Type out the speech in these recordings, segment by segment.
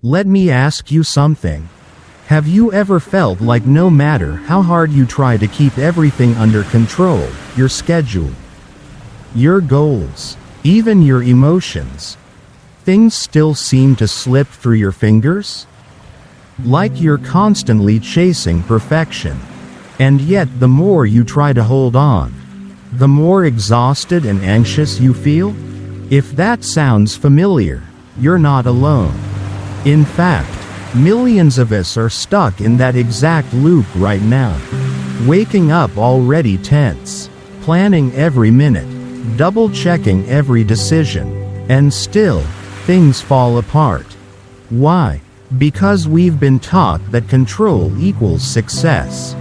Let me ask you something. Have you ever felt like no matter how hard you try to keep everything under control, your schedule, your goals, even your emotions, things still seem to slip through your fingers? Like you're constantly chasing perfection. And yet the more you try to hold on, the more exhausted and anxious you feel? If that sounds familiar, you're not alone. In fact, millions of us are stuck in that exact loop right now. Waking up already tense, planning every minute, double-checking every decision, and still, things fall apart. Why? Because we've been taught that control equals success.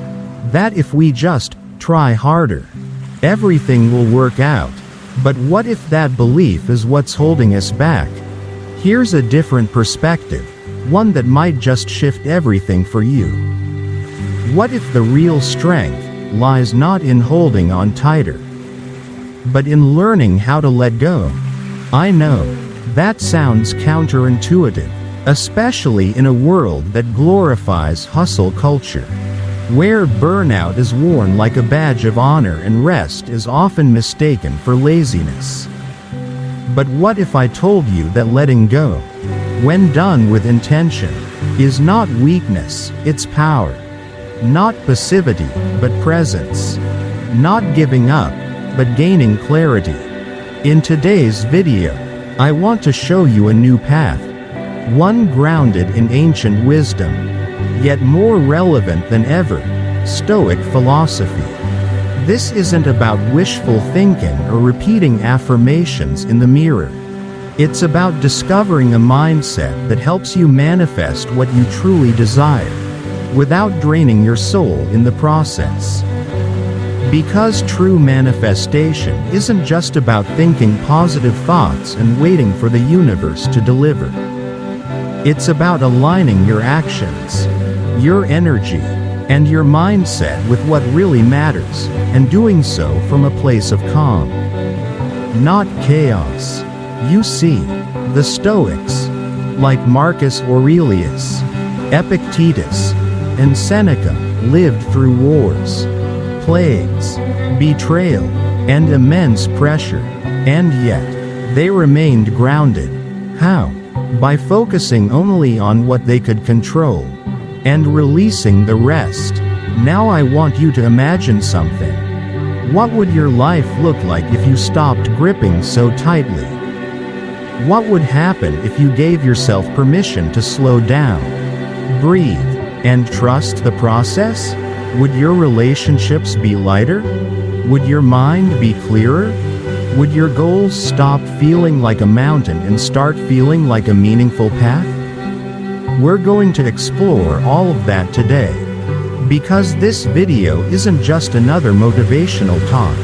That if we just try harder, everything will work out. But what if that belief is what's holding us back? Here's a different perspective, one that might just shift everything for you. What if the real strength lies not in holding on tighter, but in learning how to let go? I know, that sounds counterintuitive, especially in a world that glorifies hustle culture, where burnout is worn like a badge of honor and rest is often mistaken for laziness. But what if I told you that letting go, when done with intention, is not weakness, it's power. Not passivity, but presence. Not giving up, but gaining clarity. In today's video, I want to show you a new path. One grounded in ancient wisdom, yet more relevant than ever, Stoic philosophy. This isn't about wishful thinking or repeating affirmations in the mirror. It's about discovering a mindset that helps you manifest what you truly desire, without draining your soul in the process. Because true manifestation isn't just about thinking positive thoughts and waiting for the universe to deliver. It's about aligning your actions, your energy, and your mindset with what really matters, and doing so from a place of calm, not chaos. You see, the Stoics, like Marcus Aurelius, Epictetus, and Seneca, lived through wars, plagues, betrayal, and immense pressure, and yet, they remained grounded. How? By focusing only on what they could control, and releasing the rest. Now I want you to imagine something. What would your life look like if you stopped gripping so tightly? What would happen if you gave yourself permission to slow down, breathe, and trust the process? Would your relationships be lighter? Would your mind be clearer? Would your goals stop feeling like a mountain and start feeling like a meaningful path? We're going to explore all of that today. Because this video isn't just another motivational talk.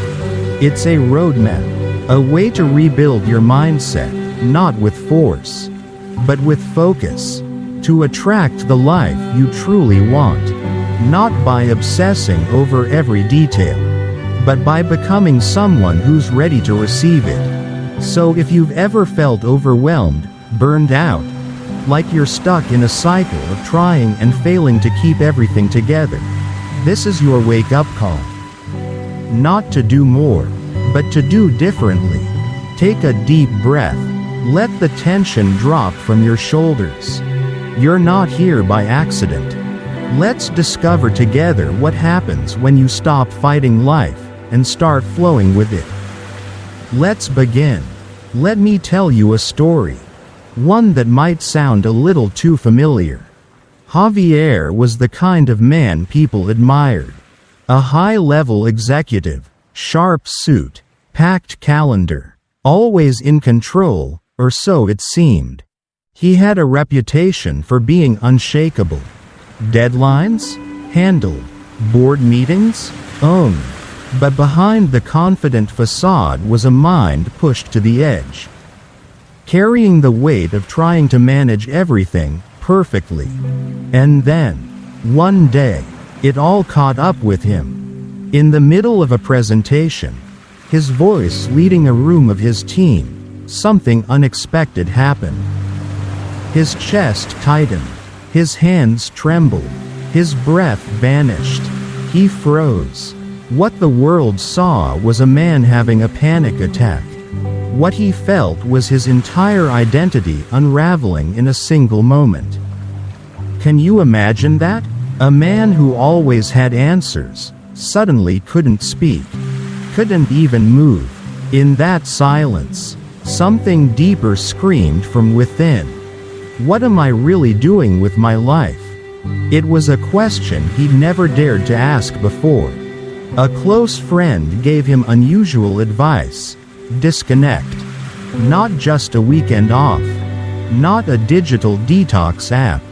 It's a roadmap, a way to rebuild your mindset, not with force, but with focus, to attract the life you truly want, not by obsessing over every detail, but by becoming someone who's ready to receive it. So if you've ever felt overwhelmed, burned out, like you're stuck in a cycle of trying and failing to keep everything together, this is your wake-up call. Not to do more, but to do differently. Take a deep breath. Let the tension drop from your shoulders. You're not here by accident. Let's discover together what happens when you stop fighting life and start flowing with it. Let's begin. Let me tell you a story. One that might sound a little too familiar. Javier was the kind of man people admired. A high-level executive, sharp suit, packed calendar, always in control, or so it seemed. He had a reputation for being unshakable. Deadlines? Handled. Board meetings? Owned. But behind the confident facade was a mind pushed to the edge, carrying the weight of trying to manage everything perfectly. And then, one day, it all caught up with him. In the middle of a presentation, his voice leading a room of his team, something unexpected happened. His chest tightened. His hands trembled. His breath vanished. He froze. What the world saw was a man having a panic attack. What he felt was his entire identity unraveling in a single moment. Can you imagine that? A man who always had answers, suddenly couldn't speak. Couldn't even move. In that silence, something deeper screamed from within. What am I really doing with my life? It was a question he'd never dared to ask before. A close friend gave him unusual advice. Disconnect. Not just a weekend off. Not a digital detox app.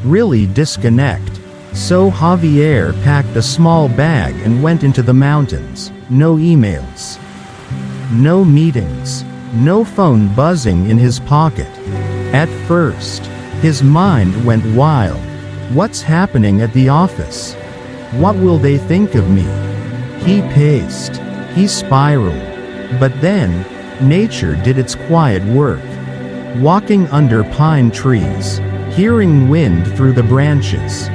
Really disconnect. So Javier packed a small bag and went into the mountains. No emails. No meetings. No phone buzzing in his pocket. At first, his mind went wild. What's happening at the office? What will they think of me? He paced. He spiraled. But then, nature did its quiet work. Walking under pine trees, hearing wind through the branches,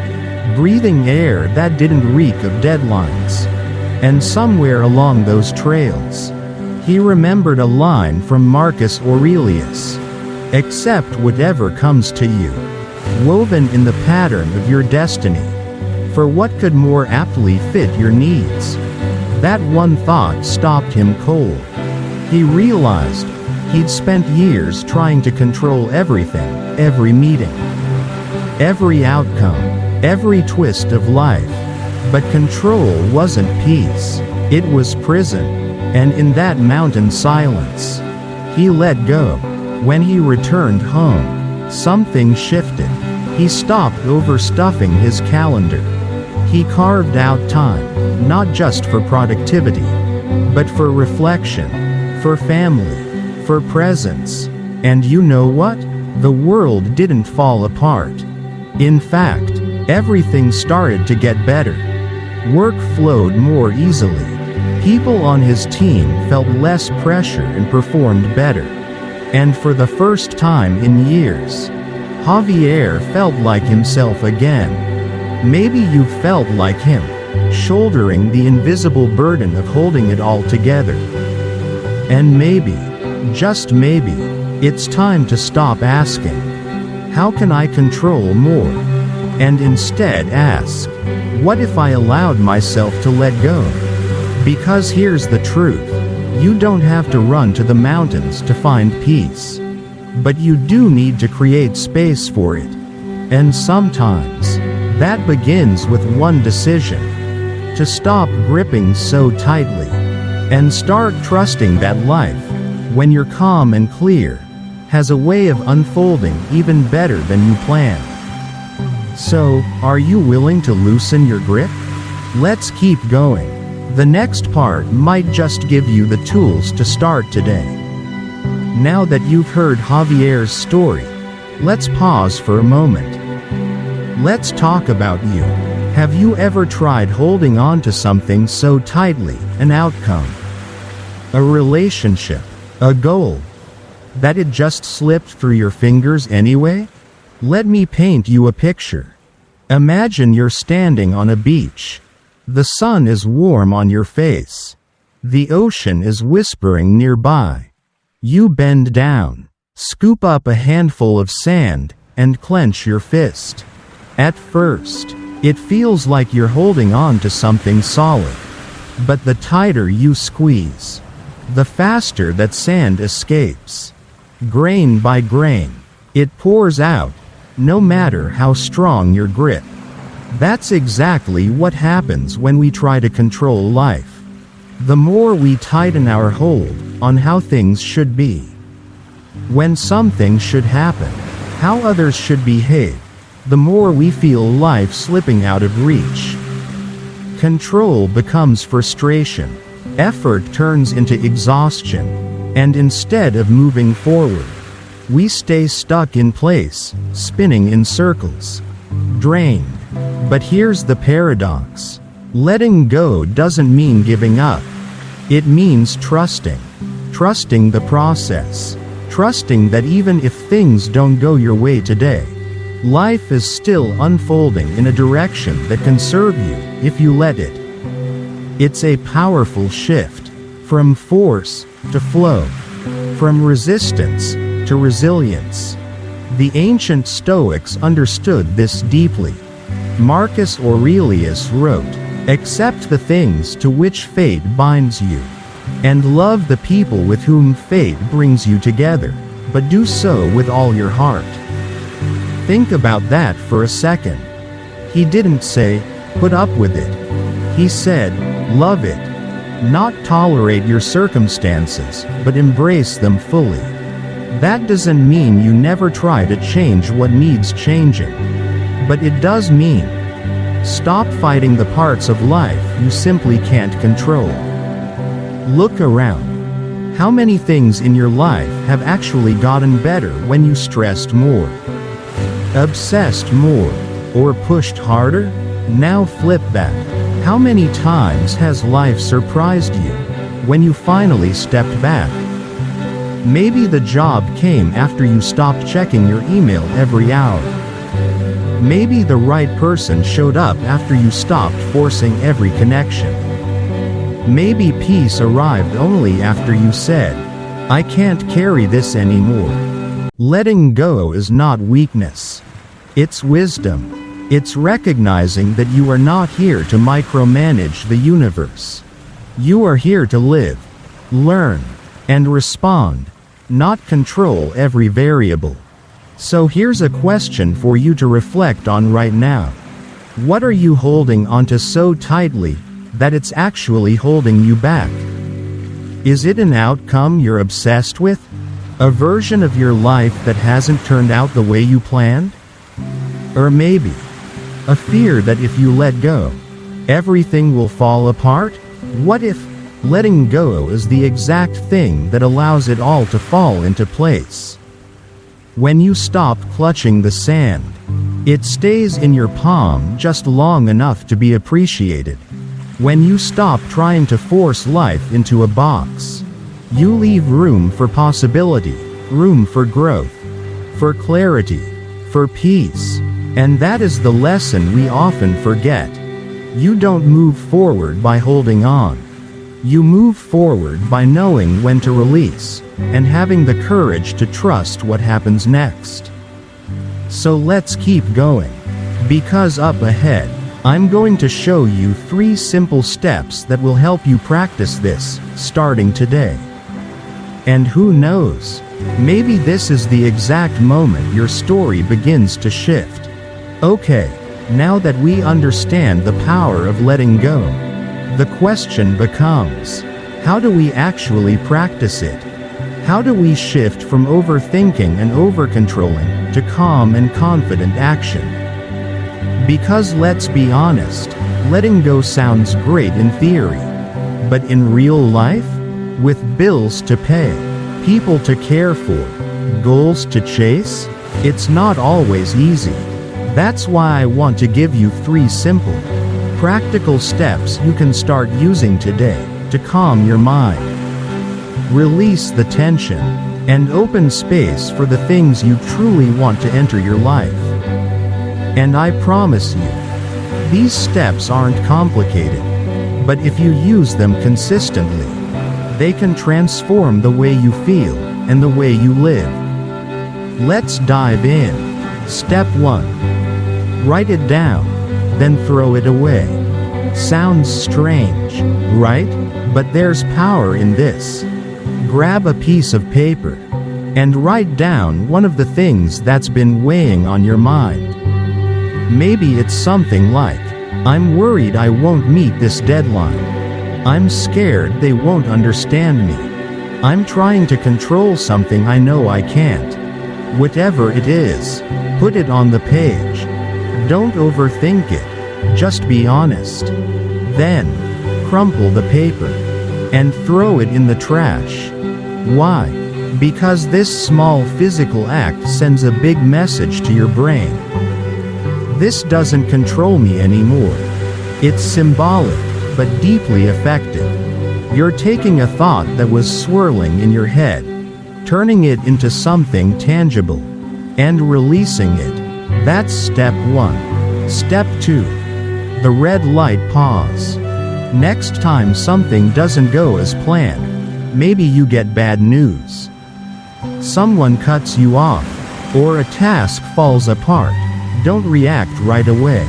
breathing air that didn't reek of deadlines. And somewhere along those trails, he remembered a line from Marcus Aurelius. Accept whatever comes to you, woven in the pattern of your destiny. For what could more aptly fit your needs? That one thought stopped him cold. He realized he'd spent years trying to control everything, every meeting, every outcome, every twist of life. But control wasn't peace, it was prison. And in that mountain silence, he let go. When he returned home, something shifted. He stopped overstuffing his calendar. He carved out time, not just for productivity, but for reflection, for family, for presence. And you know what? The world didn't fall apart. In fact, everything started to get better. Work flowed more easily. People on his team felt less pressure and performed better. And for the first time in years, Javier felt like himself again. Maybe you felt like him, shouldering the invisible burden of holding it all together. And maybe, just maybe, it's time to stop asking, how can I control more? And instead ask, what if I allowed myself to let go? Because here's the truth, you don't have to run to the mountains to find peace. But you do need to create space for it. And sometimes, that begins with one decision. To stop gripping so tightly. And start trusting that life, when you're calm and clear, has a way of unfolding even better than you planned. So, are you willing to loosen your grip? Let's keep going. The next part might just give you the tools to start today. Now that you've heard Javier's story, let's pause for a moment. Let's talk about you. Have you ever tried holding on to something so tightly, an outcome, a relationship, a goal, that it just slipped through your fingers anyway? Let me paint you a picture. Imagine you're standing on a beach. The sun is warm on your face. The ocean is whispering nearby. You bend down, scoop up a handful of sand, and clench your fist. At first, it feels like you're holding on to something solid. But the tighter you squeeze, the faster that sand escapes. Grain by grain, it pours out, no matter how strong your grip. That's exactly what happens when we try to control life. The more we tighten our hold on how things should be, when something should happen, how others should behave, the more we feel life slipping out of reach. Control becomes frustration. Effort turns into exhaustion. And instead of moving forward, we stay stuck in place, spinning in circles. Drained. But here's the paradox. Letting go doesn't mean giving up. It means trusting. Trusting the process. trusting that even if things don't go your way today, life is still unfolding in a direction that can serve you if you let it. It's a powerful shift, from force to flow, from resistance to resilience. The ancient Stoics understood this deeply. Marcus Aurelius wrote, "Accept the things to which fate binds you, and love the people with whom fate brings you together, but do so with all your heart." Think about that for a second. He didn't say, "Put up with it." He said, "Love it." Not tolerate your circumstances, but embrace them fully. That doesn't mean you never try to change what needs changing. But it does mean, stop fighting the parts of life you simply can't control. Look around. How many things in your life have actually gotten better when you stressed more, obsessed more, or pushed harder? Now flip that. How many times has life surprised you when you finally stepped back? Maybe the job came after you stopped checking your email every hour. Maybe the right person showed up after you stopped forcing every connection. Maybe peace arrived only after you said, "I can't carry this anymore." Letting go is not weakness. It's wisdom. It's recognizing that you are not here to micromanage the universe. You are here to live, learn, and respond, not control every variable. So here's a question for you to reflect on right now. What are you holding onto so tightly that it's actually holding you back? Is it an outcome you're obsessed with? A version of your life that hasn't turned out the way you planned? Or maybe a fear that if you let go, everything will fall apart? What if letting go is the exact thing that allows it all to fall into place? When you stop clutching the sand, it stays in your palm just long enough to be appreciated. When you stop trying to force life into a box, you leave room for possibility, room for growth, for clarity, for peace. And that is the lesson we often forget. You don't move forward by holding on. You move forward by knowing when to release, and having the courage to trust what happens next. So let's keep going. Because up ahead, I'm going to show you 3 simple steps that will help you practice this, starting today. And who knows, maybe this is the exact moment your story begins to shift. Okay, now that we understand the power of letting go, the question becomes, how do we actually practice it? How do we shift from overthinking and overcontrolling to calm and confident action? Because let's be honest, letting go sounds great in theory. But in real life, with bills to pay, people to care for, goals to chase, it's not always easy. That's why I want to give you 3 simple, practical steps you can start using today to calm your mind, release the tension, and open space for the things you truly want to enter your life. And I promise you, these steps aren't complicated, but if you use them consistently, they can transform the way you feel and the way you live. Let's dive in. Step 1. Write it down, then throw it away. Sounds strange, right? But there's power in this. Grab a piece of paper and write down one of the things that's been weighing on your mind. Maybe it's something like, "I'm worried I won't meet this deadline. I'm scared they won't understand me. I'm trying to control something I know I can't." Whatever it is, put it on the page. Don't overthink it, just be honest. Then, crumple the paper and throw it in the trash. Why? Because this small physical act sends a big message to your brain. This doesn't control me anymore. It's symbolic, but deeply effective. You're taking a thought that was swirling in your head, turning it into something tangible, and releasing it. That's step 1. Step 2. The red light pause. Next time something doesn't go as planned, maybe you get bad news. Someone cuts you off, or a task falls apart, don't react right away.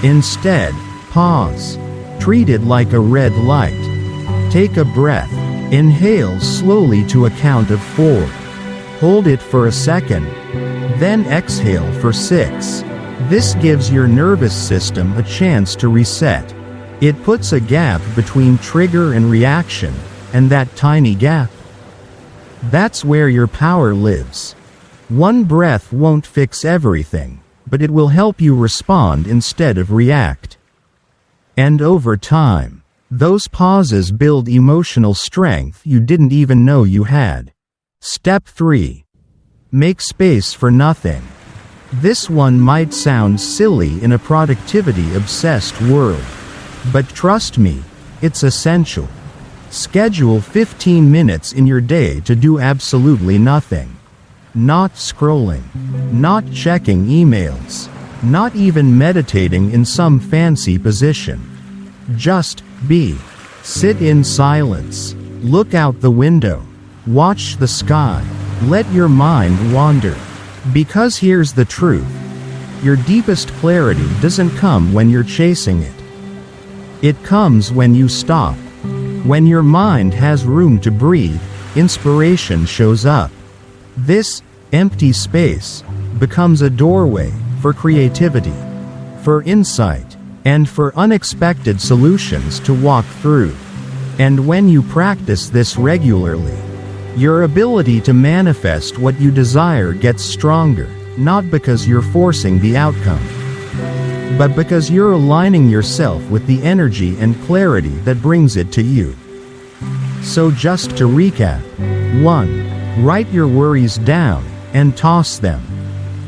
Instead, pause. Treat it like a red light. Take a breath. Inhale slowly to a count of 4. Hold it for a second. Then exhale for 6. This gives your nervous system a chance to reset. It puts a gap between trigger and reaction, and that tiny gap, that's where your power lives. One breath won't fix everything, but it will help you respond instead of react. And over time, those pauses build emotional strength you didn't even know you had. Step 3. Make space for nothing. This one might sound silly in a productivity-obsessed world. But trust me, it's essential. Schedule 15 minutes in your day to do absolutely nothing. Not scrolling. Not checking emails. Not even meditating in some fancy position. Just be. Sit in silence. Look out the window. Watch the sky. Let your mind wander. Because here's the truth. Your deepest clarity doesn't come when you're chasing it. It comes when you stop. When your mind has room to breathe, inspiration shows up. This empty space becomes a doorway for creativity, for insight, and for unexpected solutions to walk through. And when you practice this regularly, your ability to manifest what you desire gets stronger, not because you're forcing the outcome, but because you're aligning yourself with the energy and clarity that brings it to you. So just to recap: 1. Write your worries down and toss them.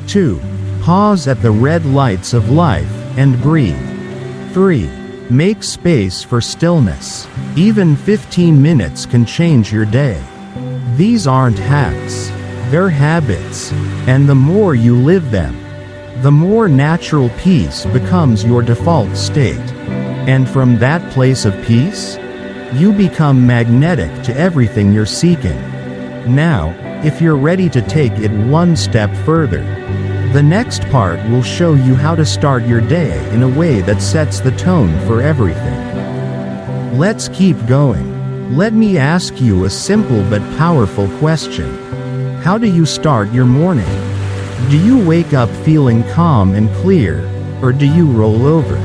2. Pause at the red lights of life and breathe. 3. Make space for stillness. Even 15 minutes can change your day. These aren't hacks, they're habits, and the more you live them, the more natural peace becomes your default state. And from that place of peace, you become magnetic to everything you're seeking. Now, if you're ready to take it one step further, the next part will show you how to start your day in a way that sets the tone for everything. Let's keep going. Let me ask you a simple but powerful question. How do you start your morning? Do you wake up feeling calm and clear, or do you roll over?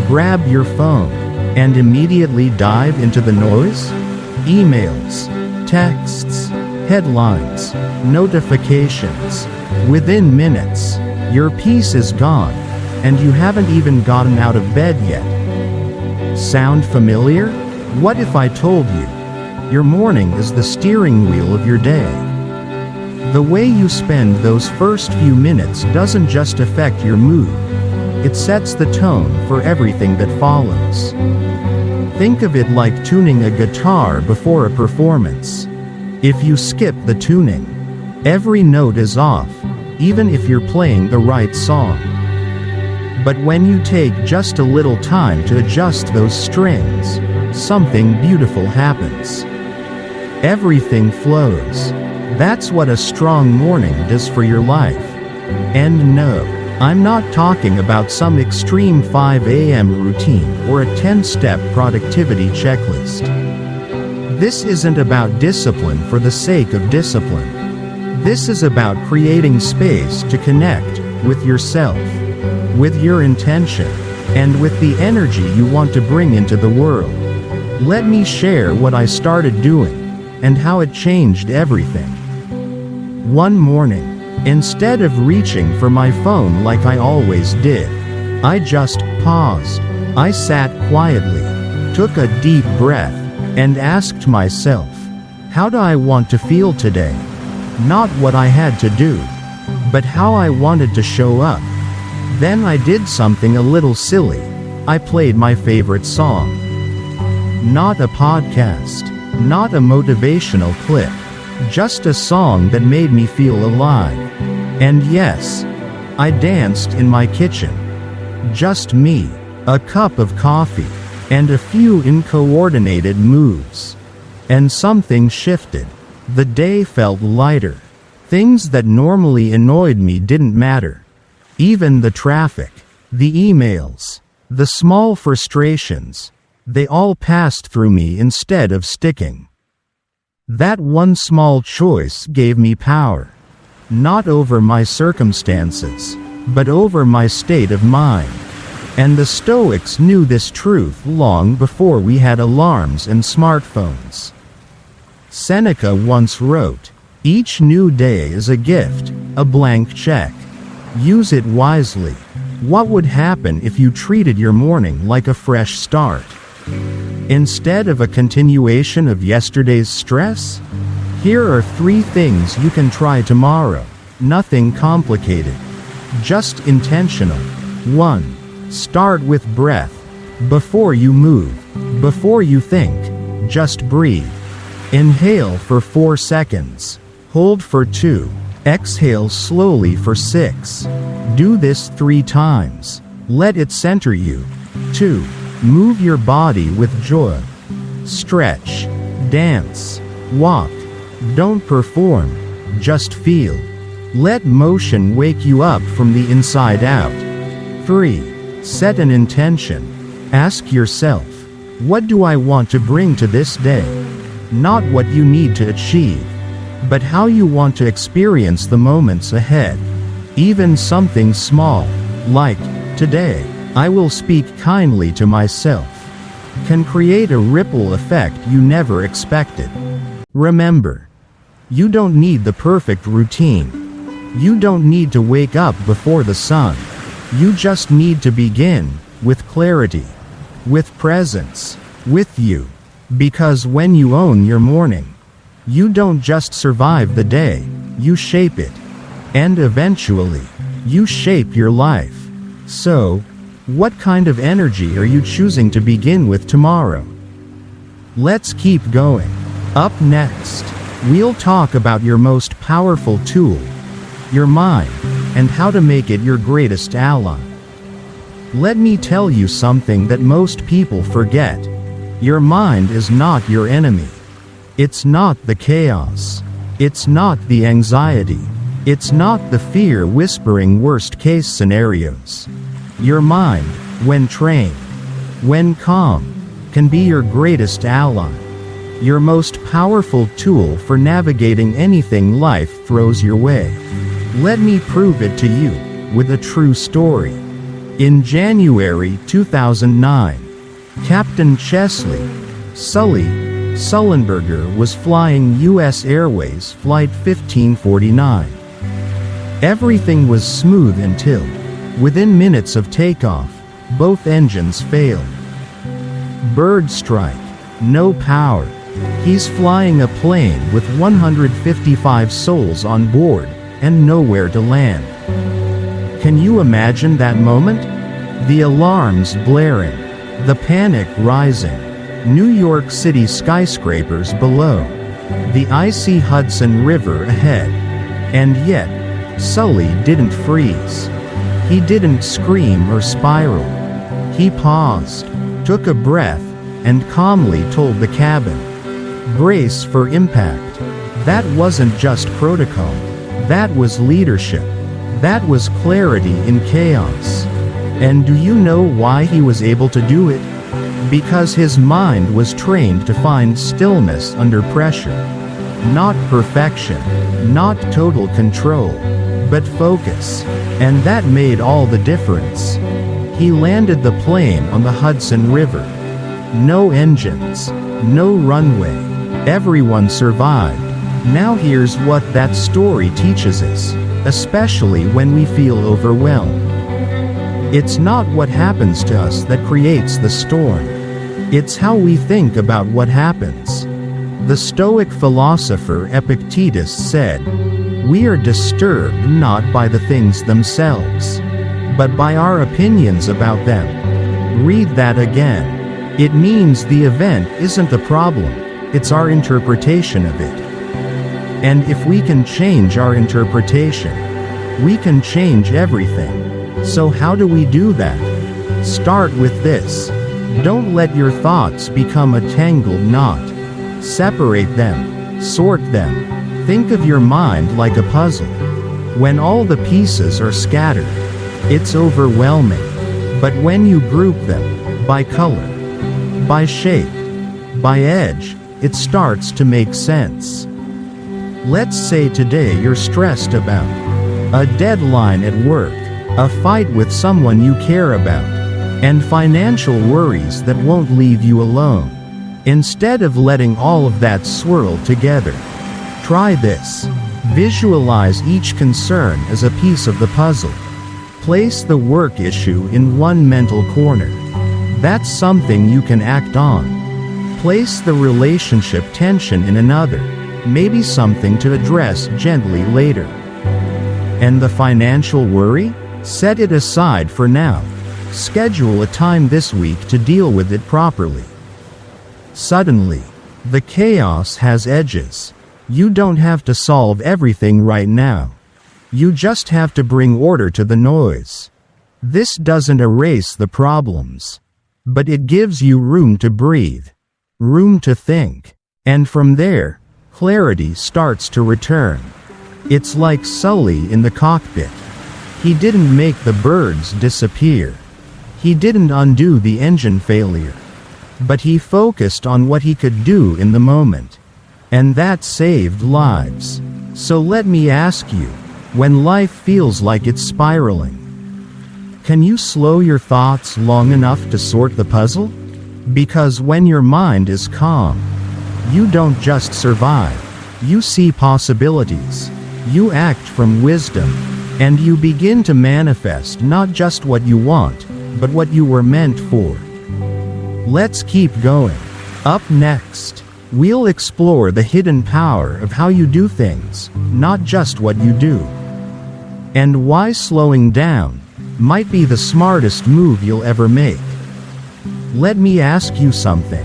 Grab your phone and immediately dive into the noise? Emails, texts, headlines, notifications. Within minutes, your peace is gone, and you haven't even gotten out of bed yet. Sound familiar? What if I told you, your morning is the steering wheel of your day? The way you spend those first few minutes doesn't just affect your mood, it sets the tone for everything that follows. Think of it like tuning a guitar before a performance. If you skip the tuning, every note is off, even if you're playing the right song. But when you take just a little time to adjust those strings, something beautiful happens. Everything flows. That's what a strong morning does for your life. And no, I'm not talking about some extreme 5 a.m. routine or a 10-step productivity checklist. This isn't about discipline for the sake of discipline. This is about creating space to connect with yourself, with your intention, and with the energy you want to bring into the world. Let me share what I started doing, and how it changed everything. One morning, instead of reaching for my phone like I always did, I just paused. I sat quietly, took a deep breath, and asked myself, how do I want to feel today? Not what I had to do, but how I wanted to show up. Then I did something a little silly. I played my favorite song. Not a podcast, not a motivational clip, Just a song that made me feel alive. And yes, I danced in my kitchen. Just me, a cup of coffee, and a few uncoordinated moves. And something shifted. The day felt lighter. Things that normally annoyed me didn't matter. Even the traffic, the emails, the small frustrations, they all passed through me instead of sticking. That one small choice gave me power. Not over my circumstances, but over my state of mind. And the Stoics knew this truth long before we had alarms and smartphones. Seneca once wrote, "Each new day is a gift, a blank check. Use it wisely." What would happen if you treated your morning like a fresh start? Instead of a continuation of yesterday's stress? Here are 3 things you can try tomorrow. Nothing complicated. Just intentional. 1. Start with breath. Before you move, before you think, just breathe. Inhale for 4 seconds. Hold for 2. Exhale slowly for 6. Do this 3 times. Let it center you. 2. Move your body with joy. Stretch. Dance. Walk. Don't perform. Just feel. Let motion wake you up from the inside out. 3. Set an intention. Ask yourself, what do I want to bring to this day? Not what you need to achieve, but how you want to experience the moments ahead. Even something small, like, today, I will speak kindly to myself, can create a ripple effect you never expected. Remember, you don't need the perfect routine. You don't need to wake up before the sun. You just need to begin, with clarity, with presence, with you. Because when you own your morning, you don't just survive the day, you shape it. And eventually, you shape your life. So, what kind of energy are you choosing to begin with tomorrow? Let's keep going. Up next, we'll talk about your most powerful tool, your mind, and how to make it your greatest ally. Let me tell you something that most people forget. Your mind is not your enemy. It's not the chaos. It's not the anxiety. It's not the fear whispering worst-case scenarios. Your mind, when trained, when calm, can be your greatest ally. Your most powerful tool for navigating anything life throws your way. Let me prove it to you, with a true story. In January 2009, Captain Chesley Sullenberger was flying U.S. Airways Flight 1549. Everything was smooth until, within minutes of takeoff, both engines failed. Bird strike, no power. He's flying a plane with 155 souls on board, and nowhere to land. Can you imagine that moment? The alarms blaring, the panic rising, New York City skyscrapers below, the icy Hudson River ahead. And yet, Sully didn't freeze. He didn't scream or spiral. He paused, took a breath, and calmly told the cabin, "Brace for impact." That wasn't just protocol. That was leadership. That was clarity in chaos. And do you know why he was able to do it? Because his mind was trained to find stillness under pressure. Not perfection, not total control, but focus. And that made all the difference. He landed the plane on the Hudson River. No engines, no runway. Everyone survived. Now here's what that story teaches us, especially when we feel overwhelmed. It's not what happens to us that creates the storm. It's how we think about what happens. The Stoic philosopher Epictetus said, "We are disturbed not by the things themselves, but by our opinions about them." Read that again. It means the event isn't the problem, it's our interpretation of it. And if we can change our interpretation, we can change everything. So how do we do that? Start with this. Don't let your thoughts become a tangled knot. Separate them. Sort them. Think of your mind like a puzzle. When all the pieces are scattered, it's overwhelming. But when you group them, by color, by shape, by edge, it starts to make sense. Let's say today you're stressed about a deadline at work, a fight with someone you care about, and financial worries that won't leave you alone. Instead of letting all of that swirl together, try this. Visualize each concern as a piece of the puzzle. Place the work issue in one mental corner. That's something you can act on. Place the relationship tension in another, maybe something to address gently later. And the financial worry? Set it aside for now. Schedule a time this week to deal with it properly. Suddenly, the chaos has edges. You don't have to solve everything right now. You just have to bring order to the noise. This doesn't erase the problems, but it gives you room to breathe, room to think, and from there, clarity starts to return. It's like Sully in the cockpit. He didn't make the birds disappear. He didn't undo the engine failure. But he focused on what he could do in the moment. And that saved lives. So let me ask you, when life feels like it's spiraling, can you slow your thoughts long enough to sort the puzzle? Because when your mind is calm, you don't just survive. You see possibilities. You act from wisdom. And you begin to manifest not just what you want, but what you were meant for. Let's keep going. Up next, we'll explore the hidden power of how you do things, not just what you do. And why slowing down might be the smartest move you'll ever make. Let me ask you something.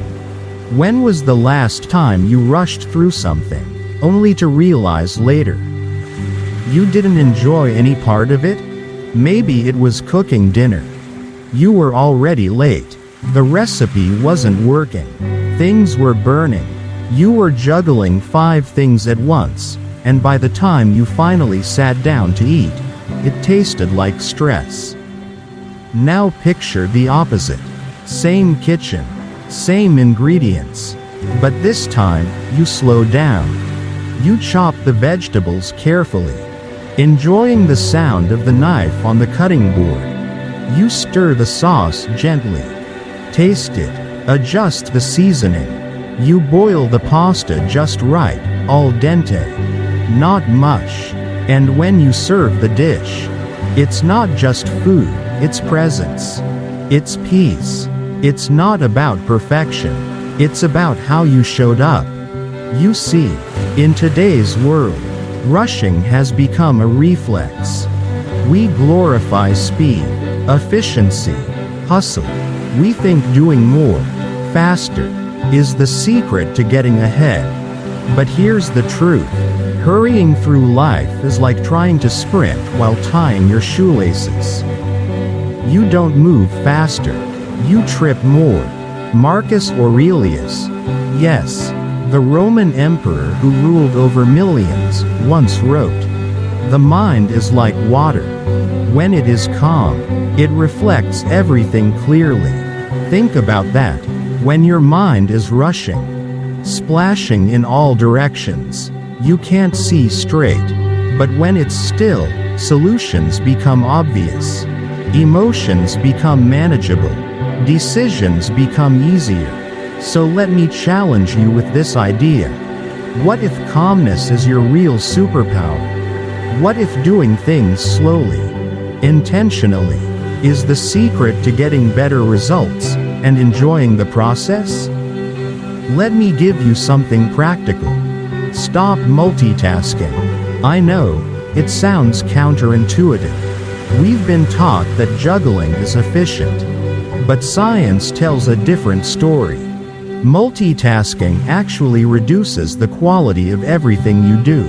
When was the last time you rushed through something, only to realize later you didn't enjoy any part of it? Maybe it was cooking dinner. You were already late. The recipe wasn't working. Things were burning. You were juggling 5 things at once, and by the time you finally sat down to eat, it tasted like stress. Now picture the opposite. Same kitchen, same ingredients, but this time, you slow down. You chop the vegetables carefully, enjoying the sound of the knife on the cutting board. You stir the sauce gently. Taste it. Adjust the seasoning. You boil the pasta just right, al dente. Not mush. And when you serve the dish, it's not just food, it's presence. It's peace. It's not about perfection. It's about how you showed up. You see, in today's world, rushing has become a reflex. We glorify speed, efficiency, hustle. We think doing more, faster, is the secret to getting ahead. But here's the truth. Hurrying through life is like trying to sprint while tying your shoelaces. You don't move faster. You trip more. Marcus Aurelius, yes, the Roman emperor who ruled over millions, once wrote, "The mind is like water. When it is calm, it reflects everything clearly." Think about that. When your mind is rushing, splashing in all directions, you can't see straight. But when it's still, solutions become obvious. Emotions become manageable. Decisions become easier. So let me challenge you with this idea. What if calmness is your real superpower? What if doing things slowly, intentionally, is the secret to getting better results and enjoying the process? Let me give you something practical. Stop multitasking. I know, it sounds counterintuitive. We've been taught that juggling is efficient. But science tells a different story. Multitasking actually reduces the quality of everything you do.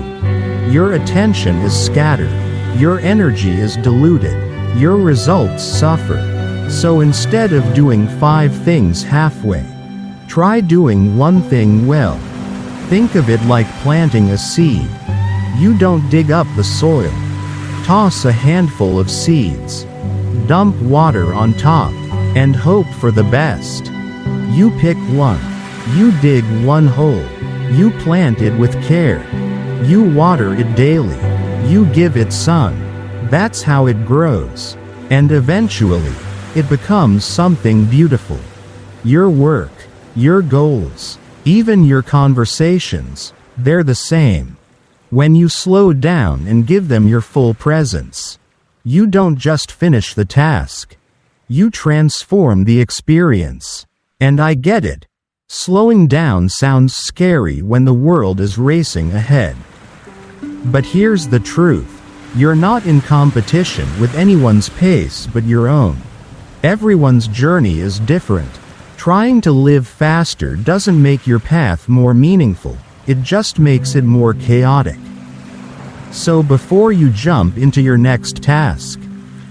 Your attention is scattered. Your energy is diluted. Your results suffer. So instead of doing 5 things halfway, try doing one thing well. Think of it like planting a seed. You don't dig up the soil. Toss a handful of seeds. Dump water on top, and hope for the best. You pick one. You dig one hole. You plant it with care. You water it daily. You give it sun. That's how it grows. And eventually, it becomes something beautiful. Your work, your goals, even your conversations, they're the same. When you slow down and give them your full presence, you don't just finish the task. You transform the experience. And I get it. Slowing down sounds scary when the world is racing ahead. But here's the truth. You're not in competition with anyone's pace but your own. Everyone's journey is different. Trying to live faster doesn't make your path more meaningful, it just makes it more chaotic. So before you jump into your next task,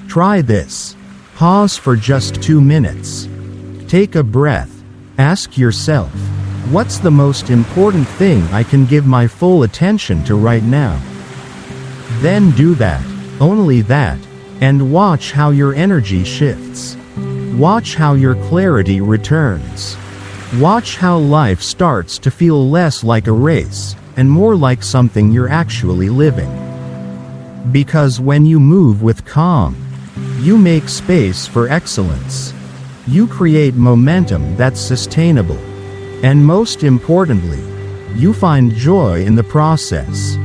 try this. Pause for just 2 minutes. Take a breath. Ask yourself, what's the most important thing I can give my full attention to right now? Then do that, only that, and watch how your energy shifts. Watch how your clarity returns. Watch how life starts to feel less like a race, and more like something you're actually living. Because when you move with calm, you make space for excellence. You create momentum that's sustainable. And most importantly, you find joy in the process,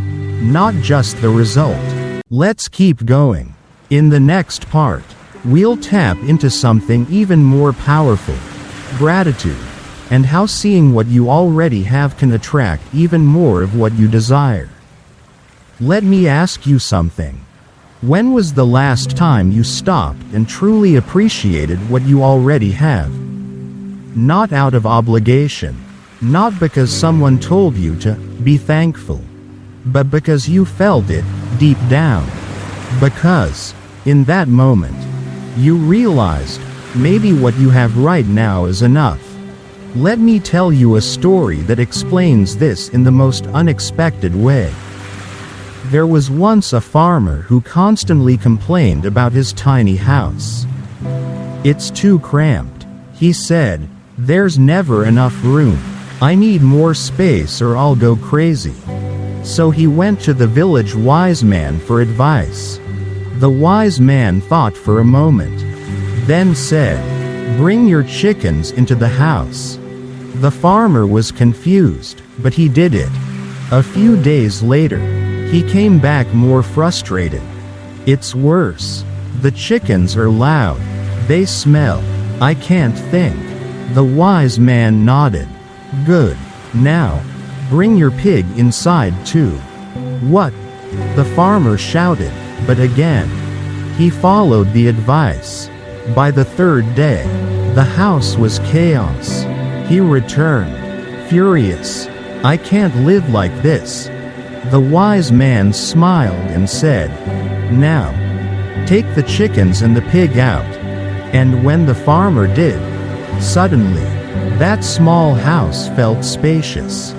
not just the result. Let's keep going. In the next part, we'll tap into something even more powerful, gratitude, and how seeing what you already have can attract even more of what you desire. Let me ask you something. When was the last time you stopped and truly appreciated what you already have? Not out of obligation, not because someone told you to be thankful, but because you felt it deep down. Because, in that moment, you realized maybe what you have right now is enough. Let me tell you a story that explains this in the most unexpected way. There was once a farmer who constantly complained about his tiny house. "It's too cramped," he said. "There's never enough room. I need more space or I'll go crazy." So he went to the village wise man for advice. The wise man thought for a moment, then said, "Bring your chickens into the house." The farmer was confused, but he did it. A few days later, he came back more frustrated. "It's worse. The chickens are loud. They smell. I can't think." The wise man nodded. "Good. Now, bring your pig inside too." "What?" the farmer shouted, but again, he followed the advice. By the 3rd day, the house was chaos. He returned, furious. "I can't live like this." The wise man smiled and said, "Now, take the chickens and the pig out." And when the farmer did, suddenly, that small house felt spacious.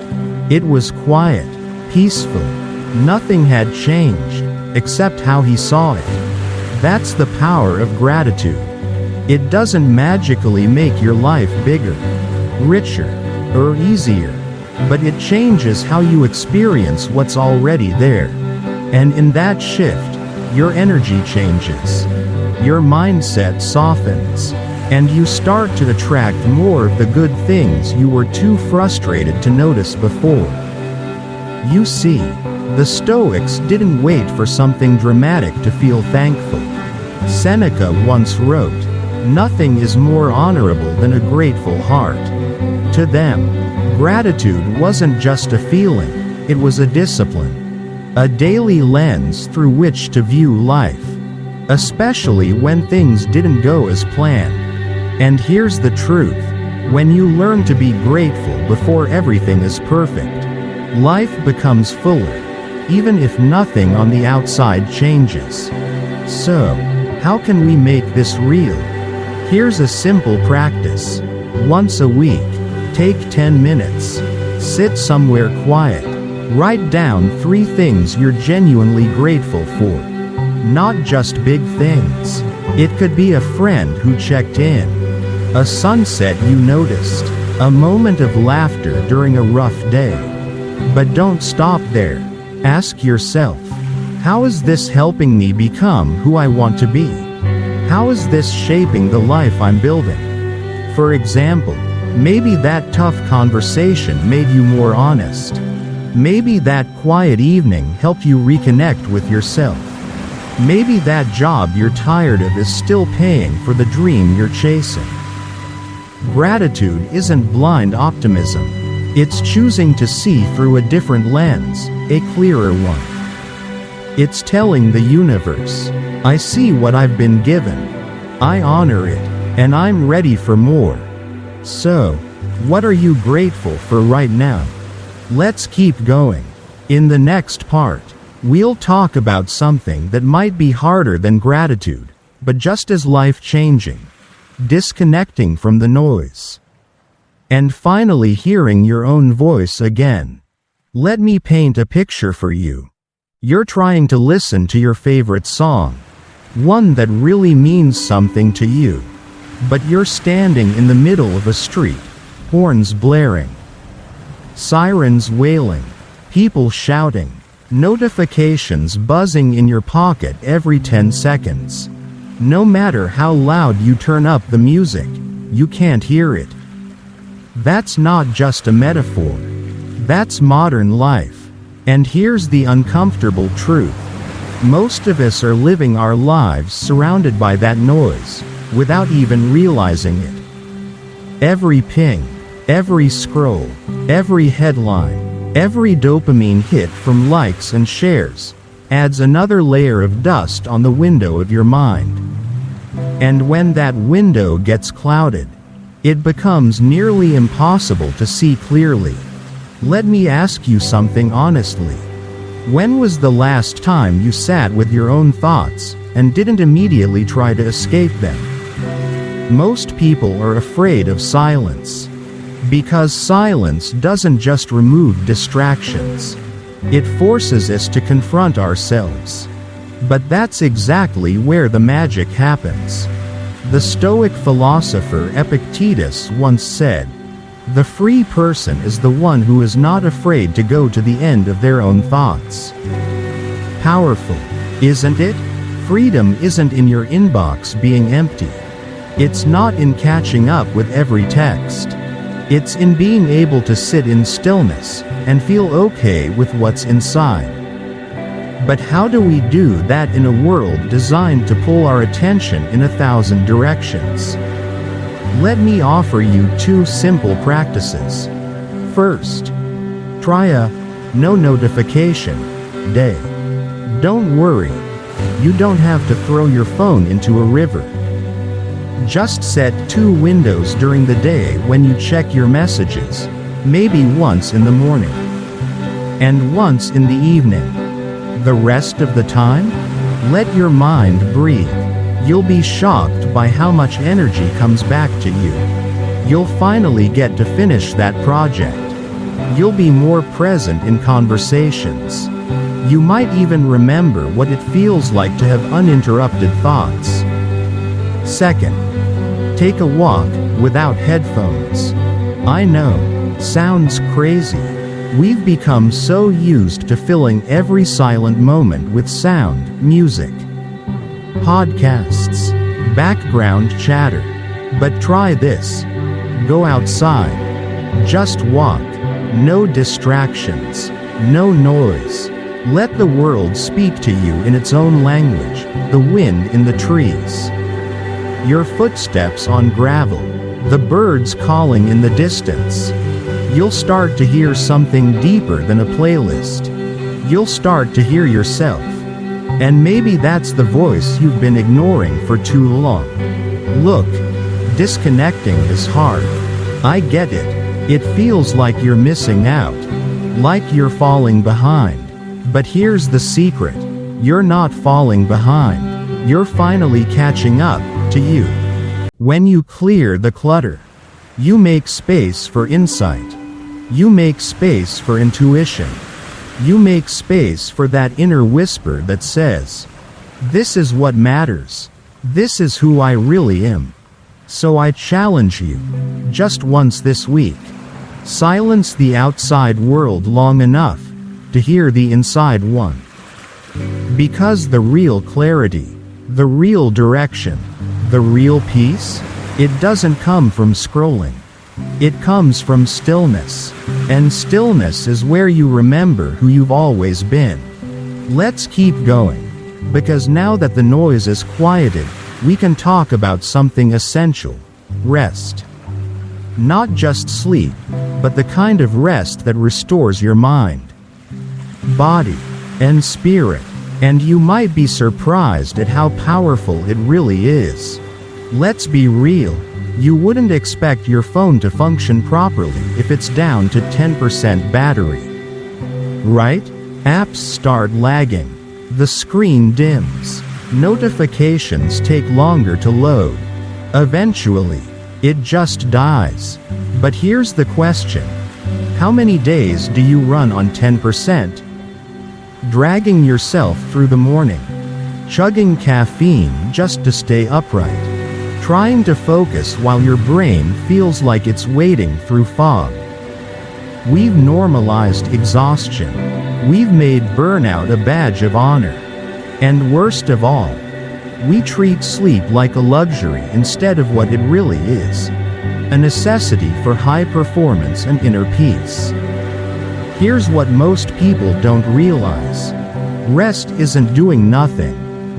It was quiet, peaceful. Nothing had changed, except how he saw it. That's the power of gratitude. It doesn't magically make your life bigger, richer, or easier, but it changes how you experience what's already there. And in that shift, your energy changes. Your mindset softens, and you start to attract more of the good things you were too frustrated to notice before. You see, the Stoics didn't wait for something dramatic to feel thankful. Seneca once wrote, "Nothing is more honorable than a grateful heart." To them, gratitude wasn't just a feeling, it was a discipline. A daily lens through which to view life. Especially when things didn't go as planned. And here's the truth. When you learn to be grateful before everything is perfect, life becomes fuller, even if nothing on the outside changes. So, how can we make this real? Here's a simple practice. Once a week, take 10 minutes. Sit somewhere quiet. Write down 3 things you're genuinely grateful for. Not just big things. It could be a friend who checked in, a sunset you noticed, a moment of laughter during a rough day. But don't stop there. Ask yourself, how is this helping me become who I want to be? How is this shaping the life I'm building? For example, maybe that tough conversation made you more honest. Maybe that quiet evening helped you reconnect with yourself. Maybe that job you're tired of is still paying for the dream you're chasing. Gratitude isn't blind optimism. It's choosing to see through a different lens, a clearer one. It's telling the universe, I see what I've been given. I honor it, and I'm ready for more. So, what are you grateful for right now? Let's keep going. In the next part, we'll talk about something that might be harder than gratitude, but just as life-changing. Disconnecting from the noise. And finally hearing your own voice again. Let me paint a picture for you. You're trying to listen to your favorite song. One that really means something to you. But you're standing in the middle of a street. Horns blaring. Sirens wailing. People shouting. Notifications buzzing in your pocket every 10 seconds. No matter how loud you turn up the music, you can't hear it. That's not just a metaphor. That's modern life. And here's the uncomfortable truth. Most of us are living our lives surrounded by that noise, without even realizing it. Every ping, every scroll, every headline, every dopamine hit from likes and shares, adds another layer of dust on the window of your mind. And when that window gets clouded, it becomes nearly impossible to see clearly. Let me ask you something honestly. When was the last time you sat with your own thoughts, and didn't immediately try to escape them? Most people are afraid of silence. Because silence doesn't just remove distractions. It forces us to confront ourselves. But that's exactly where the magic happens. The Stoic philosopher Epictetus once said, "The free person is the one who is not afraid to go to the end of their own thoughts." Powerful, isn't it? Freedom isn't in your inbox being empty. It's not in catching up with every text. It's in being able to sit in stillness and feel okay with what's inside. But how do we do that in a world designed to pull our attention in 1,000 directions? Let me offer you 2 simple practices. First, try a no notification day. Don't worry, you don't have to throw your phone into a river. Just set 2 windows during the day when you check your messages, maybe once in the morning, and once in the evening. The rest of the time, let your mind breathe. You'll be shocked by how much energy comes back to you. You'll finally get to finish that project. You'll be more present in conversations. You might even remember what it feels like to have uninterrupted thoughts. Second, take a walk without headphones. I know, sounds crazy. We've become so used to filling every silent moment with sound, music, podcasts, background chatter. But try this. Go outside. Just walk. No distractions. No noise. Let the world speak to you in its own language, the wind in the trees, your footsteps on gravel, the birds calling in the distance. You'll start to hear something deeper than a playlist. You'll start to hear yourself. And maybe that's the voice you've been ignoring for too long. Look, disconnecting is hard. I get it. It feels like you're missing out. Like you're falling behind. But here's the secret. You're not falling behind. You're finally catching up to you. When you clear the clutter, you make space for insight. You make space for intuition. You make space for that inner whisper that says, "This is what matters. This is who I really am." So I challenge you, just once this week, silence the outside world long enough to hear the inside one. Because the real clarity, the real direction, the real peace, it doesn't come from scrolling. It comes from stillness. And stillness is where you remember who you've always been. Let's keep going. Because now that the noise is quieted, we can talk about something essential: rest. Not just sleep, but the kind of rest that restores your mind, body, and spirit. And you might be surprised at how powerful it really is. Let's be real. You wouldn't expect your phone to function properly if it's down to 10% battery. Right? Apps start lagging. The screen dims. Notifications take longer to load. Eventually, it just dies. But here's the question. How many days do you run on 10%? Dragging yourself through the morning. Chugging caffeine just to stay upright. Trying to focus while your brain feels like it's wading through fog. We've normalized exhaustion. We've made burnout a badge of honor. And worst of all, we treat sleep like a luxury instead of what it really is: a necessity for high performance and inner peace. Here's what most people don't realize. Rest isn't doing nothing.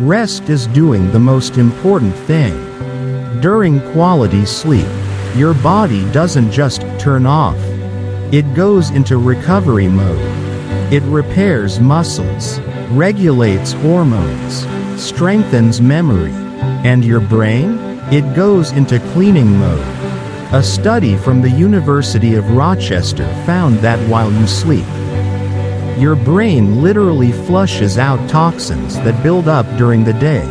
Rest is doing the most important thing. During quality sleep, your body doesn't just turn off. It goes into recovery mode. It repairs muscles, regulates hormones, strengthens memory. And your brain? It goes into cleaning mode. A study from the University of Rochester found that while you sleep, your brain literally flushes out toxins that build up during the day,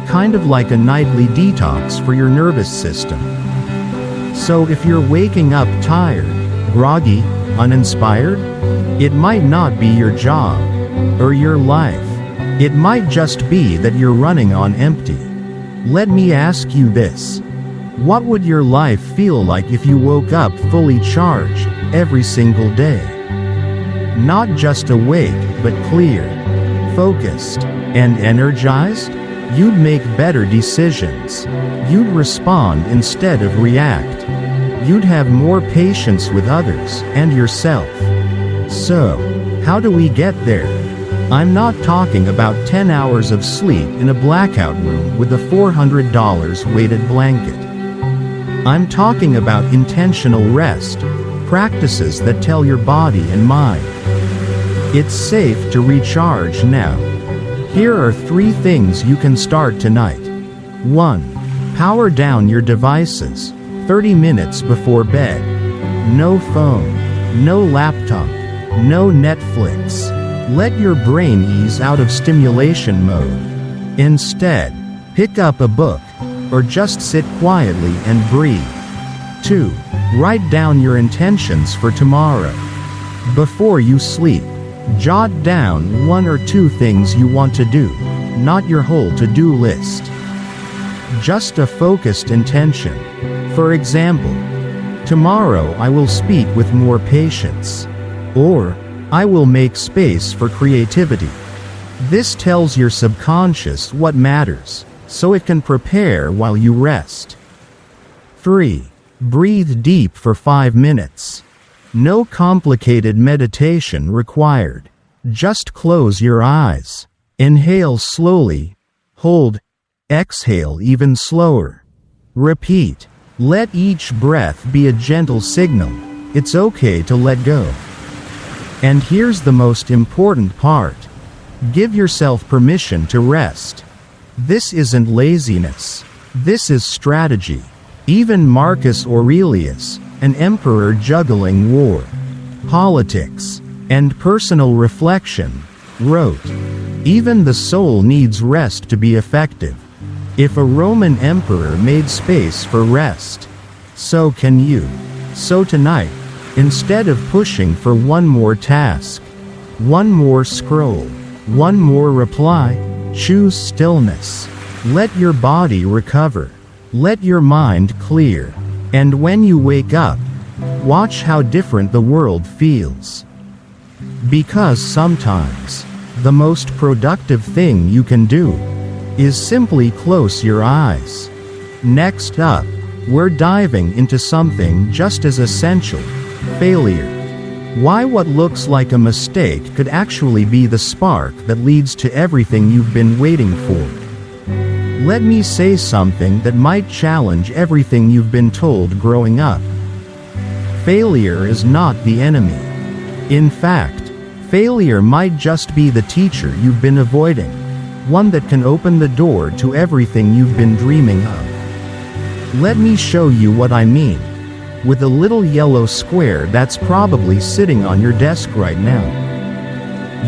kind of like a nightly detox for your nervous system. So if you're waking up tired, groggy, uninspired, it might not be your job or your life. It might just be that you're running on empty. Let me ask you this. What would your life feel like if you woke up fully charged every single day? Not just awake, but clear, focused, and energized? You'd make better decisions. You'd respond instead of react. You'd have more patience with others and yourself. So, how do we get there? I'm not talking about 10 hours of sleep in a blackout room with a $400 weighted blanket. I'm talking about intentional rest, practices that tell your body and mind, it's safe to recharge now. Here are 3 things you can start tonight. 1. Power down your devices, 30 minutes before bed. No phone, no laptop, no Netflix. Let your brain ease out of stimulation mode. Instead, pick up a book, or just sit quietly and breathe. 2. Write down your intentions for tomorrow. Before you sleep, jot down 1 or 2 things you want to do, not your whole to-do list. Just a focused intention. For example, tomorrow I will speak with more patience. Or, I will make space for creativity. This tells your subconscious what matters, so it can prepare while you rest. 3. Breathe deep for 5 minutes. No complicated meditation required. Just close your eyes. Inhale slowly. Hold. Exhale even slower. Repeat. Let each breath be a gentle signal. It's okay to let go. And here's the most important part. Give yourself permission to rest. This isn't laziness. This is strategy. Even Marcus Aurelius, an emperor juggling war, politics, and personal reflection, wrote, "Even the soul needs rest to be effective. If a Roman emperor made space for rest, so can you. So tonight, instead of pushing for one more task, one more scroll, one more reply, choose stillness. Let your body recover. Let your mind clear. And when you wake up, watch how different the world feels." Because sometimes, the most productive thing you can do is simply close your eyes. Next up, we're diving into something just as essential: failure. Why what looks like a mistake could actually be the spark that leads to everything you've been waiting for. Let me say something that might challenge everything you've been told growing up. Failure is not the enemy. In fact, failure might just be the teacher you've been avoiding, one that can open the door to everything you've been dreaming of. Let me show you what I mean, with a little yellow square that's probably sitting on your desk right now.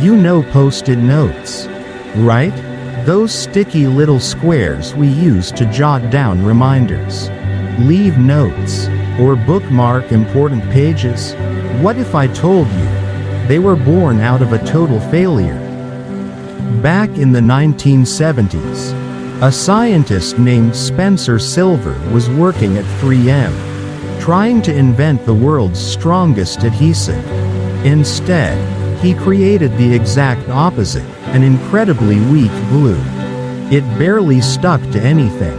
You know post-it notes, right? Those sticky little squares we use to jot down reminders, leave notes, or bookmark important pages. What if I told you they were born out of a total failure? Back in the 1970s, a scientist named Spencer Silver was working at 3M, trying to invent the world's strongest adhesive. Instead, he created the exact opposite, an incredibly weak glue. It barely stuck to anything.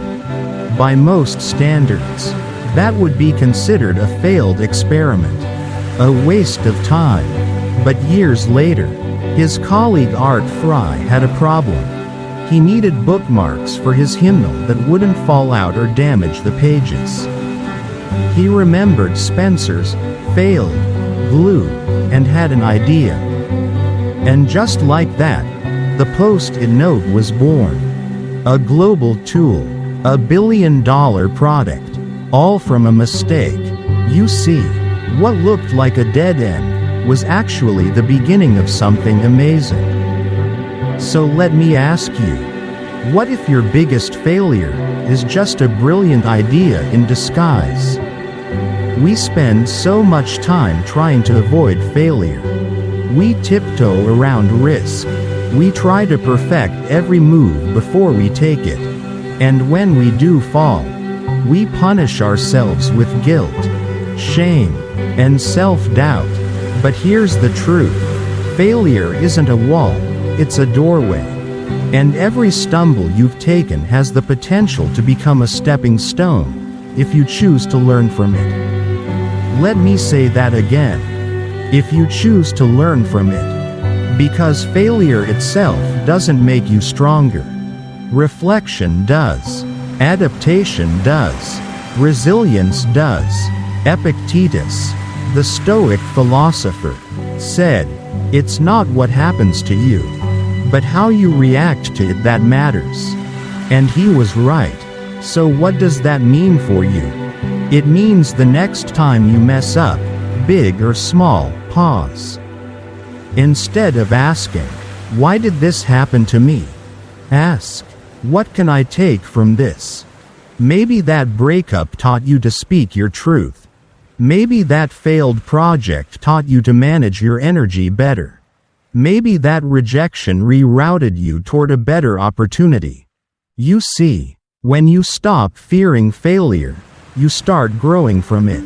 By most standards, that would be considered a failed experiment, a waste of time. But years later, his colleague Art Fry had a problem. He needed bookmarks for his hymnal that wouldn't fall out or damage the pages. He remembered Spencer's failed glue and had an idea. And just like that, the post-it note was born. A global tool, a billion-dollar product, all from a mistake. You see, what looked like a dead end was actually the beginning of something amazing. So let me ask you, what if your biggest failure is just a brilliant idea in disguise? We spend so much time trying to avoid failure. We tiptoe around risk. We try to perfect every move before we take it. And when we do fall, we punish ourselves with guilt, shame, and self-doubt. But here's the truth. Failure isn't a wall, it's a doorway. And every stumble you've taken has the potential to become a stepping stone, if you choose to learn from it. Let me say that again. If you choose to learn from it. Because failure itself doesn't make you stronger. Reflection does. Adaptation does. Resilience does. Epictetus, the Stoic philosopher, said, "It's not what happens to you, but how you react to it that matters." And he was right. So what does that mean for you? It means the next time you mess up, big or small, pause. Instead of asking, "Why did this happen to me?" ask, "What can I take from this?" Maybe that breakup taught you to speak your truth. Maybe that failed project taught you to manage your energy better. Maybe that rejection rerouted you toward a better opportunity. You see, when you stop fearing failure, you start growing from it.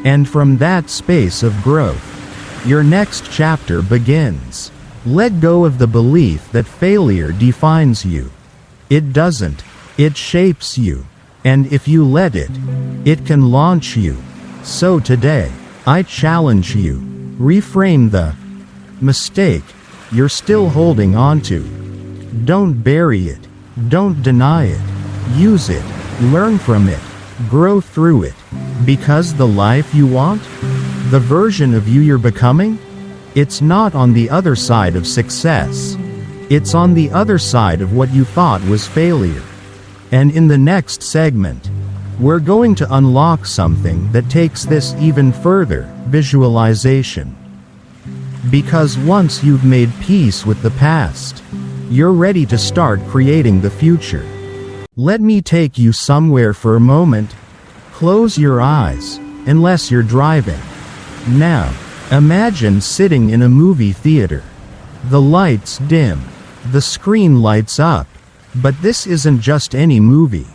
And from that space of growth, your next chapter begins. Let go of the belief that failure defines you. It doesn't. It shapes you. And if you let it, it can launch you. So today, I challenge you. Reframe the mistake you're still holding on to. Don't bury it. Don't deny it. Use it. Learn from it. Grow through it. Because the life you want? The version of you you're becoming? It's not on the other side of success. It's on the other side of what you thought was failure. And in the next segment, we're going to unlock something that takes this even further: visualization. Because once you've made peace with the past, you're ready to start creating the future. Let me take you somewhere for a moment. Close your eyes, unless you're driving. Now, imagine sitting in a movie theater. The lights dim. The screen lights up. But this isn't just any movie.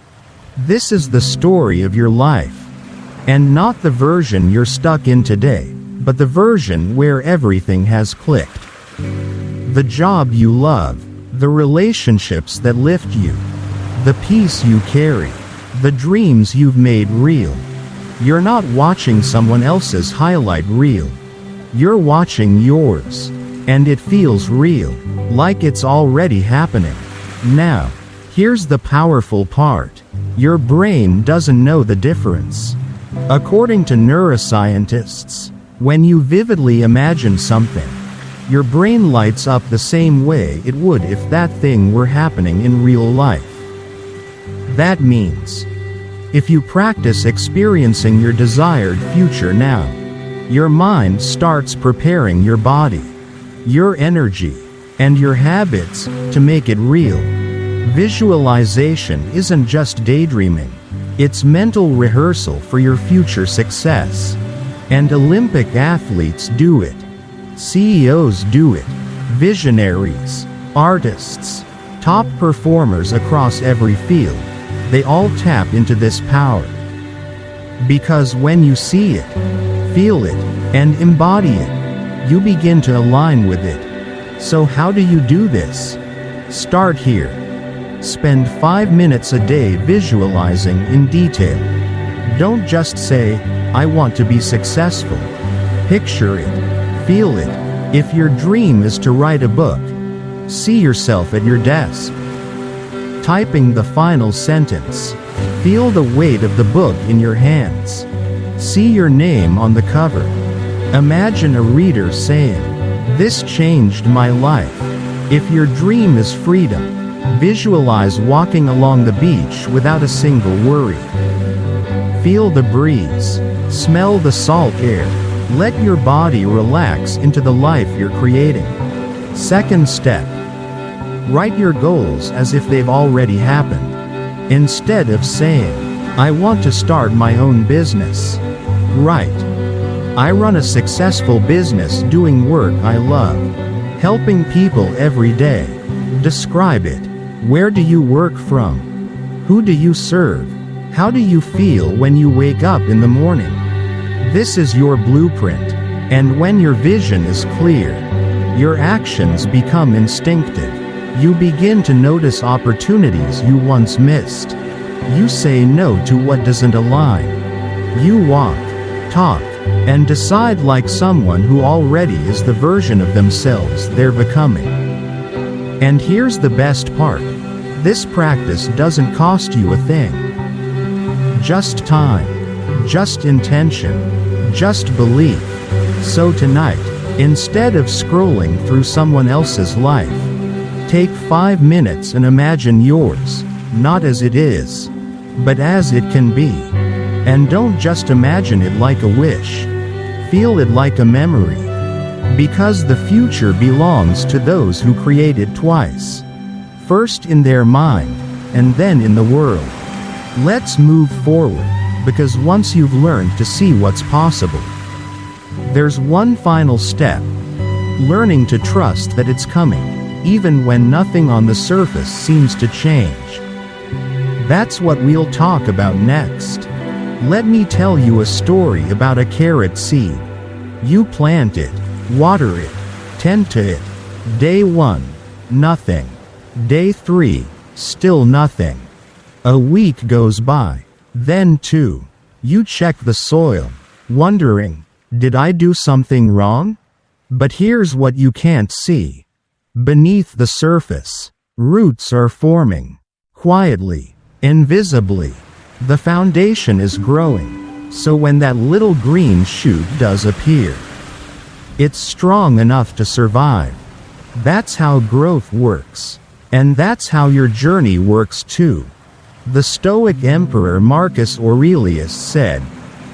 This is the story of your life. And not the version you're stuck in today, but the version where everything has clicked. The job you love, the relationships that lift you, the peace you carry, the dreams you've made real. You're not watching someone else's highlight reel. You're watching yours. And it feels real, like it's already happening. Now, here's the powerful part. Your brain doesn't know the difference. According to neuroscientists, when you vividly imagine something, your brain lights up the same way it would if that thing were happening in real life. That means, if you practice experiencing your desired future now, your mind starts preparing your body, your energy, and your habits to make it real. Visualization isn't just daydreaming, it's mental rehearsal for your future success. And Olympic athletes do it. CEOs do it. Visionaries, artists, top performers across every field, they all tap into this power. Because when you see it, feel it, and embody it, you begin to align with it. So how do you do this? Start here. Spend 5 minutes a day visualizing in detail. Don't just say, "I want to be successful." Picture it. Feel it. If your dream is to write a book, see yourself at your desk, typing the final sentence. Feel the weight of the book in your hands. See your name on the cover. Imagine a reader saying, "This changed my life." If your dream is freedom, visualize walking along the beach without a single worry. Feel the breeze. Smell the salt air. Let your body relax into the life you're creating. Second step. Write your goals as if they've already happened. Instead of saying, "I want to start my own business," write, "I run a successful business doing work I love, helping people every day." Describe it. Where do you work from? Who do you serve? How do you feel when you wake up in the morning? This is your blueprint. And when your vision is clear, your actions become instinctive. You begin to notice opportunities you once missed. You say no to what doesn't align. You walk, talk, and decide like someone who already is the version of themselves they're becoming. And here's the best part. This practice doesn't cost you a thing. Just time, just intention, just belief. So tonight, instead of scrolling through someone else's life, take 5 minutes and imagine yours, not as it is, but as it can be. And don't just imagine it like a wish. Feel it like a memory. Because the future belongs to those who create it twice. First in their mind, and then in the world. Let's move forward, because once you've learned to see what's possible, there's one final step. Learning to trust that it's coming, even when nothing on the surface seems to change. That's what we'll talk about next. Let me tell you a story about a carrot seed. You plant it, water it, tend to it. Day 1, nothing. Day 3, still nothing. A week goes by. Then 2. You check the soil, wondering, did I do something wrong? But here's what you can't see. Beneath the surface, roots are forming. Quietly, invisibly. The foundation is growing, so when that little green shoot does appear, it's strong enough to survive. That's how growth works. And that's how your journey works too. The Stoic Emperor Marcus Aurelius said,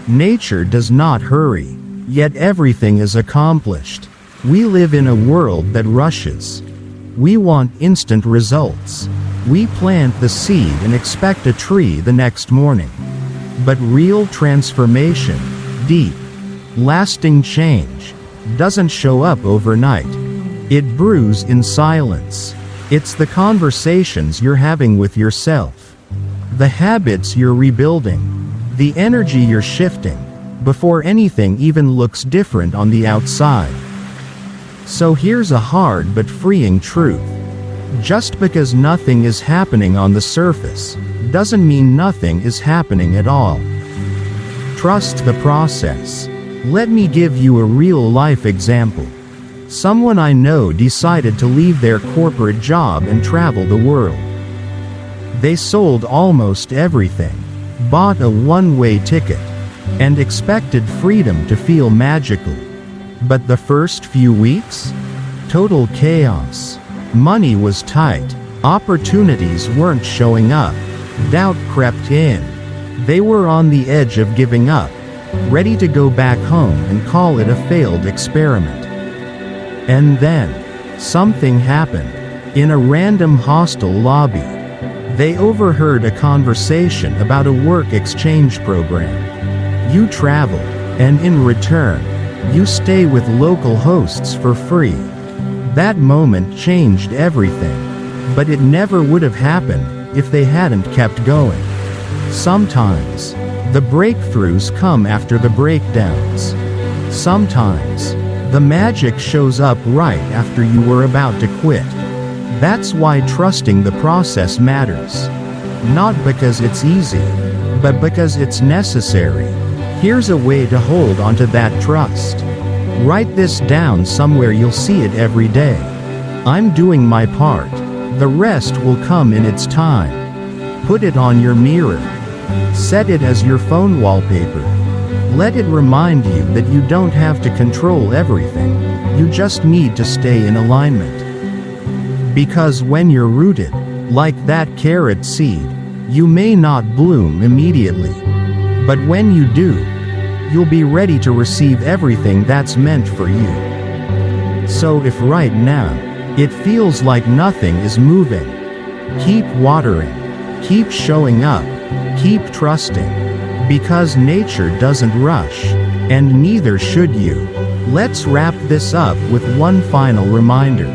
"Nature does not hurry, yet everything is accomplished." We live in a world that rushes. We want instant results. We plant the seed and expect a tree the next morning. But real transformation, deep, lasting change, doesn't show up overnight. It brews in silence. It's the conversations you're having with yourself, the habits you're rebuilding, the energy you're shifting, before anything even looks different on the outside. So here's a hard but freeing truth. Just because nothing is happening on the surface, doesn't mean nothing is happening at all. Trust the process. Let me give you a real-life example. Someone I know decided to leave their corporate job and travel the world. They sold almost everything, bought a one-way ticket, and expected freedom to feel magical. But the first few weeks? Total chaos. Money was tight, opportunities weren't showing up, doubt crept in. They were on the edge of giving up, ready to go back home and call it a failed experiment. And then, something happened. In a random hostel lobby, they overheard a conversation about a work exchange program. You travel, and in return, you stay with local hosts for free. That moment changed everything. But it never would have happened if they hadn't kept going. Sometimes, the breakthroughs come after the breakdowns. Sometimes, the magic shows up right after you were about to quit. That's why trusting the process matters. Not because it's easy, but because it's necessary. Here's a way to hold onto that trust. Write this down somewhere you'll see it every day. I'm doing my part. The rest will come in its time. Put it on your mirror. Set it as your phone wallpaper. Let it remind you that you don't have to control everything. You just need to stay in alignment. Because when you're rooted, like that carrot seed, you may not bloom immediately. But when you do, you'll be ready to receive everything that's meant for you. So if right now, it feels like nothing is moving, keep watering, keep showing up, keep trusting. Because nature doesn't rush, and neither should you. Let's wrap this up with one final reminder.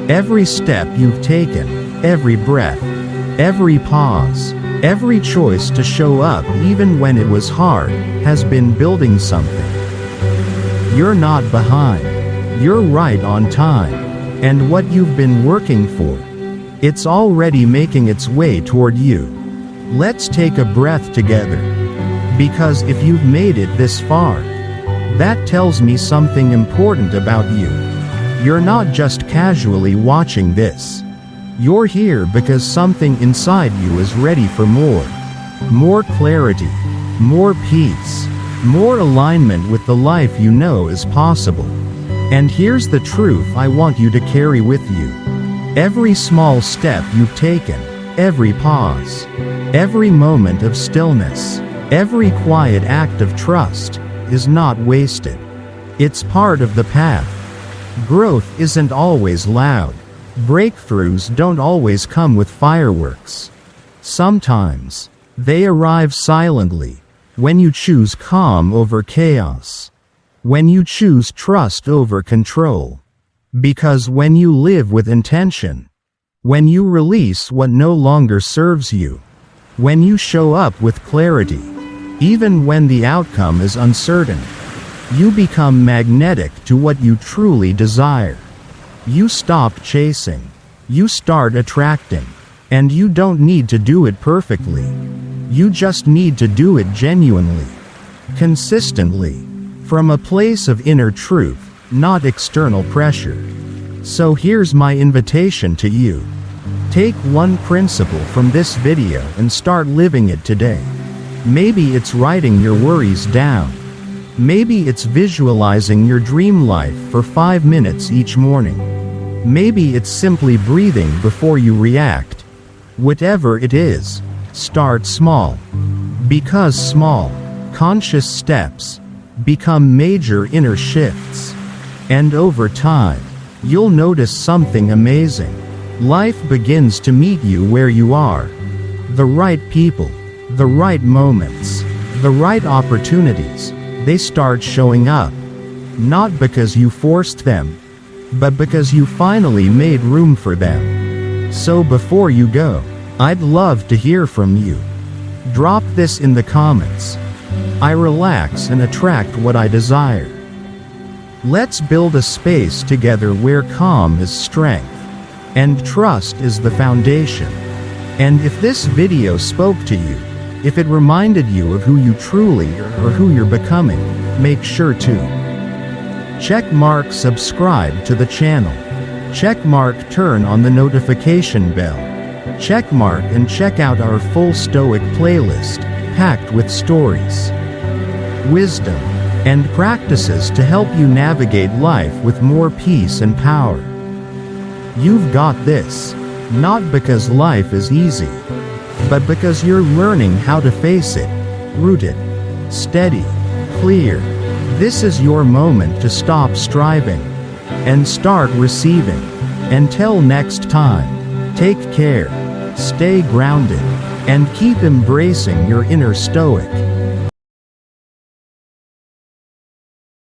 Every step you've taken, every breath, every pause, every choice to show up even when it was hard, has been building something. You're not behind. You're right on time. And what you've been working for, it's already making its way toward you. Let's take a breath together. Because if you've made it this far, that tells me something important about you. You're not just casually watching this. You're here because something inside you is ready for more. More clarity, more peace, more alignment with the life you know is possible. And here's the truth I want you to carry with you. Every small step you've taken, every pause, every moment of stillness, every quiet act of trust, is not wasted. It's part of the path. Growth isn't always loud. Breakthroughs don't always come with fireworks. Sometimes, they arrive silently, when you choose calm over chaos. When you choose trust over control. Because when you live with intention, when you release what no longer serves you, when you show up with clarity, even when the outcome is uncertain, you become magnetic to what you truly desire. You stop chasing. You start attracting. And you don't need to do it perfectly. You just need to do it genuinely. Consistently. From a place of inner truth, not external pressure. So here's my invitation to you. Take one principle from this video and start living it today. Maybe it's writing your worries down. Maybe it's visualizing your dream life for 5 minutes each morning. Maybe it's simply breathing before you react. Whatever it is, Start small. Because small, conscious steps become major inner shifts. And over time, you'll notice something amazing. Life begins to meet you where you are. The right people, the right moments, the right opportunities, they start showing up. Not because you forced them, but because you finally made room for them. So before you go, I'd love to hear from you. Drop this in the comments. I relax and attract what I desire. Let's build a space together where calm is strength, and trust is the foundation. And if this video spoke to you, if it reminded you of who you truly are or who you're becoming, make sure to check mark subscribe to the channel. Check mark turn on the notification bell. Check mark and check out our full Stoic playlist, packed with stories, wisdom, and practices to help you navigate life with more peace and power. You've got this, not because life is easy, but because you're learning how to face it, rooted, steady, clear. This is your moment to stop striving and start receiving. Until next time, take care, stay grounded, and keep embracing your inner stoic.